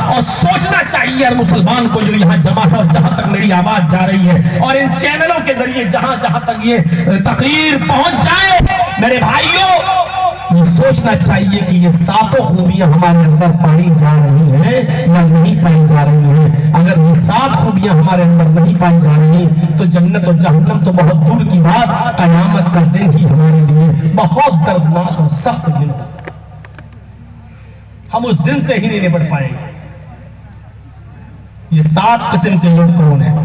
اور سوچنا چاہیے ہر مسلمان کو جو یہاں جمع ہے اور جہاں تک میری آواز جا رہی ہے اور ان چینلوں کے ذریعے جہاں جہاں تک یہ تقریر پہنچ جائے، میرے بھائیوں یہ سوچنا چاہیے کہ یہ ساتوں خوبیاں ہمارے اندر پائی جا رہی ہیں یا نہیں پائی جا رہی ہیں۔ اگر یہ 7 خوبیاں ہمارے اندر نہیں پائی جا رہی تو جنت و جہنم تو بہت دور کی بات، قیامت کا دن ہی ہمارے لیے بہت دردناک اور سخت دن ہے، ہم اس دن سے ہی نہیں نپٹ پائیں گے۔ یہ 7 قسم کے لوگ کون ہیں؟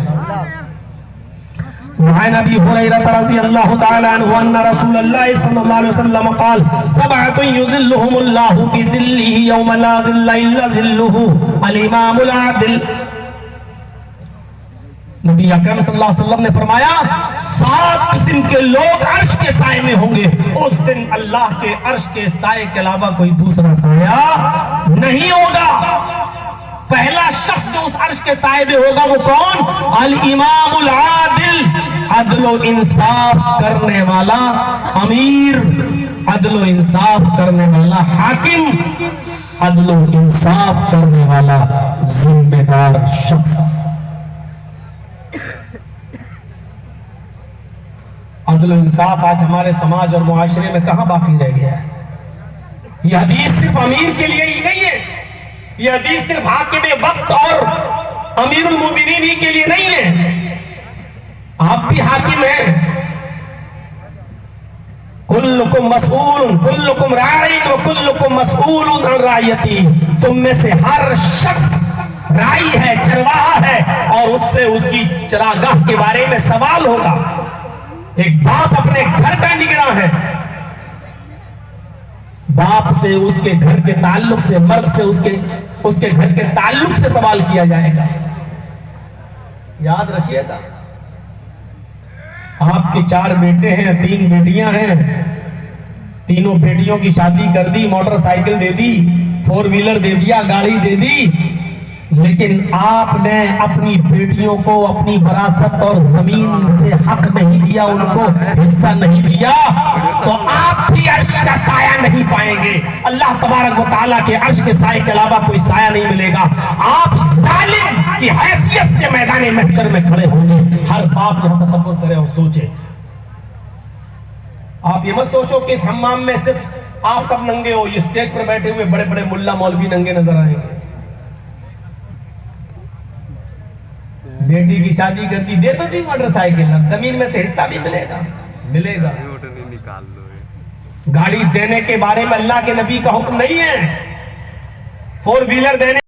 وعن ابی ہریرہ رضی اللہ تعالی عنہ ان رسول اللہ صلی اللہ علیہ وسلم قال 7 یظلهم اللہ فی ظلہ یوم لا ظل الا ظلہ الامام العادل۔ نبی اکرم صلی اللہ علیہ وسلم نے فرمایا 7 قسم کے لوگ عرش کے سائے میں ہوں گے، اس دن اللہ کے عرش کے سائے کے علاوہ کوئی دوسرا سایہ نہیں ہوگا۔ پہلا شخص جو اس عرش کے سائے میں ہوگا وہ کون؟ الامام العادل، عدل و انصاف کرنے والا امیر، عدل و انصاف کرنے والا حاکم، عدل و انصاف کرنے والا ذمہ دار شخص۔ عدل و انصاف آج ہمارے سماج اور معاشرے میں کہاں باقی رہ گیا ہے؟ یہ حدیث صرف امیر کے لیے ہی نہیں ہے، یہ حدیث صرف حاکم وقت اور امیر المومنین ہی کے لیے نہیں ہے، آپ بھی حاکم ہیں۔ کلکم مسئول، کلکم راعٍ وکلکم مسئول عن رعیتہ، تم میں سے ہر شخص راعی ہے، چرواہا ہے، اور اس سے اس کی چراگاہ کے بارے میں سوال ہوگا۔ ایک باپ اپنے گھر کا نگراں ہے، باپ سے اس کے گھر کے تعلق سے، مرد سے اس کے گھر کے تعلق سے سوال کیا جائے گا۔ یاد رکھیے گا، آپ کے 4 بیٹے ہیں، 3 بیٹیاں ہیں، تینوں بیٹیوں کی شادی کر دی، موٹر سائیکل دے دی، 4 ویلر دے دیا، گاڑی دے دی، لیکن آپ نے اپنی بیٹیوں کو اپنی وراثت اور زمین سے حق نہیں دیا، ان کو حصہ نہیں دیا، تو آپ بھی عرش کا سایہ نہیں پائیں گے۔ اللہ تبارک و تعالیٰ کے عرش کے سائے کے علاوہ کوئی سایہ نہیں ملے گا۔ آپ ظالم کی حیثیت سے میدان محشر میں کھڑے ہوں گے۔ ہر باپ یہاں تصور کرے اور سوچے، آپ یہ مت سوچو کہ اس حمام میں صرف آپ سب ننگے ہو، یہ اسٹیج پر بیٹھے ہوئے بڑے بڑے ملا مولوی ننگے نظر آئیں گے۔ بیٹی کی شادی کر دی، دے تو دی موٹر سائیکل، زمین میں سے حصہ بھی ملے گا، ملے گا۔ گاڑی دینے کے بارے میں اللہ کے نبی کا حکم نہیں ہے، 4 ویلر دینے